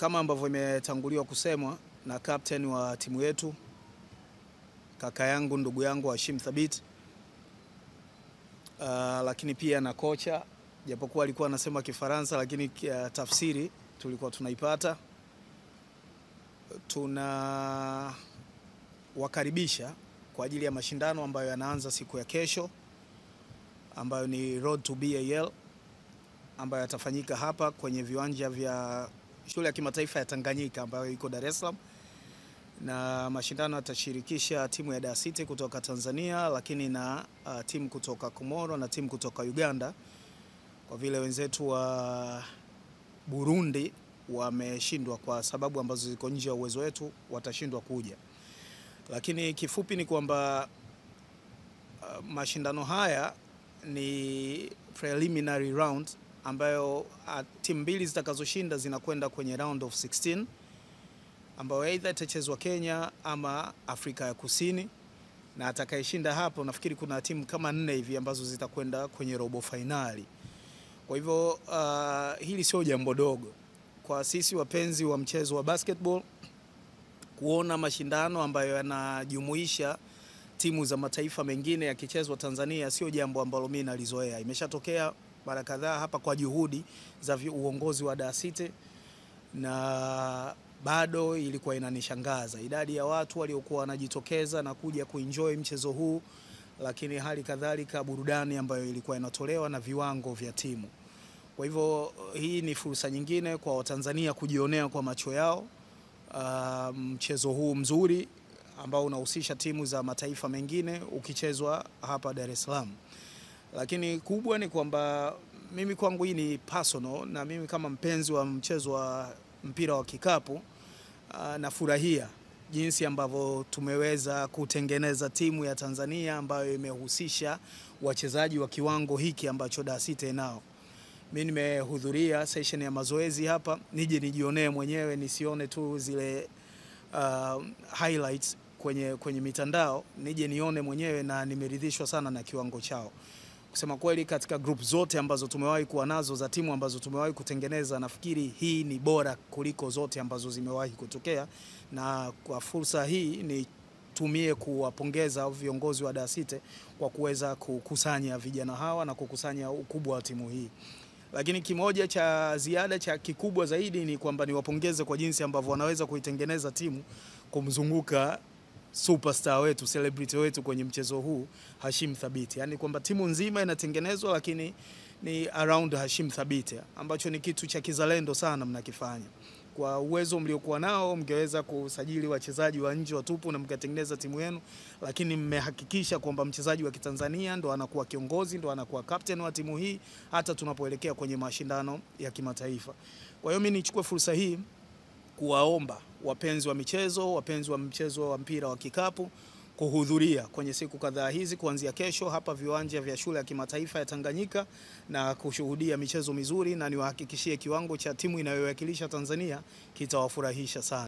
Kama ambavyo imetanguliwa kusemwa na captain wa timu yetu, kaka yangu, ndugu yangu Hashim Thabit, lakini pia na kocha, japokuwa alikuwa anasema Kifaransa lakini tafsiri tulikuwa tunaipata. Tunawakaribisha kwa ajili ya mashindano ambayo yanaanza siku ya kesho, ambayo ni Road to BAL, ambayo yatafanyika hapa kwenye viwanja vya shule ya kimataifa ya Tanganyika ambayo iko Dar es Salaam. Na mashindano yatashirikisha timu ya Dar City kutoka Tanzania, lakini na timu kutoka Komoro na timu kutoka Uganda, kwa vile wenzetu wa Burundi wameshindwa kwa sababu ambazo ziko nje ya uwezo wetu, watashindwa kuja. Lakini kifupi ni kwamba mashindano haya ni preliminary round, ambayo timu mbili zitakazoshinda zinakwenda kwenye round of 16, ambayo either itachezwa Kenya ama Afrika ya Kusini, na atakayeshinda hapo nafikiri kuna timu kama 4 hivi ambazo zitakwenda kwenye robo finali. Kwa hivyo hili sio jambo dogo kwa sisi wapenzi wa mchezo wa basketball kuona mashindano ambayo yanajumuisha timu za mataifa mengine yakichezwa Tanzania. Sio jambo ambalo mimi nalizoea. Imeshatokea mara kadhaa hapa kwa juhudi za uongozi wa Dar City, na bado ilikuwa inanishangaza idadi ya watu waliokuwa wanajitokeza na kuja kuenjoy mchezo huu, lakini hali kadhalika burudani ambayo ilikuwa inatolewa na viwango vya timu. Kwa hivyo hii ni fursa nyingine kwa Watanzania kujionea kwa macho yao mchezo huu mzuri ambao unahusisha timu za mataifa mengine ukichezwa hapa Dar es Salaam. Lakini kubwa ni kwamba mimi kwangu hii ni personal, na mimi kama mpenzi wa mchezo wa mpira wa kikapu nafurahia jinsi ambavyo tumeweza kutengeneza timu ya Tanzania ambayo imehusisha wachezaji wa kiwango hiki ambacho Dar City nao. Mimi nimehudhuria session ya mazoezi hapa, nije nijionee mwenyewe, nisione tu zile highlights kwenye mitandao, nije nione mwenyewe, na nimeridhishwa sana na kiwango chao. Kusema kweli, katika group zote ambazo tumewahi kuwa nazo za timu ambazo tumewahi kutengeneza, nafikiri hii ni bora kuliko zote ambazo zimewahi kutokea. Na kwa fursa hii nitumie kuwapongeza viongozi wa Dar City kwa kuweza kukusanya vijana hawa na kukusanya ukubwa wa timu hii. Lakini kimoja cha ziada cha kikubwa zaidi ni kwamba niwapongeze kwa jinsi ambavyo wanaweza kuitengeneza timu kumzunguka superstar wetu, celebrity wetu kwenye mchezo huu, Hashim Thabit. Yani kwamba timu nzima inatengenezwa lakini ni around Hashim Thabit, ambacho ni kitu cha kizalendo sana mnakifanya. Kwa uwezo mliokuwa nao mngeweza kusajili wachezaji wa nje watupu na mkatengeneza timu yenu, lakini mmehakikisha kwamba mchezaji wa Kitanzania ndo anakuwa kiongozi, ndo anakuwa captain wa timu hii hata tunapoelekea kwenye mashindano ya kimataifa. Kwa hiyo mimi nichukue fursa hii kuwaomba wapenzi wa michezo, wapenzi wa mchezo wa mpira wa kikapu kuhudhuria kwenye siku kadhaa hizi kuanzia kesho hapa viwanja vya shule ya kimataifa ya Tanganyika na kushuhudia michezo mizuri, na niwahakikishie kiwango cha timu inayowakilisha Tanzania kitawafurahisha sana.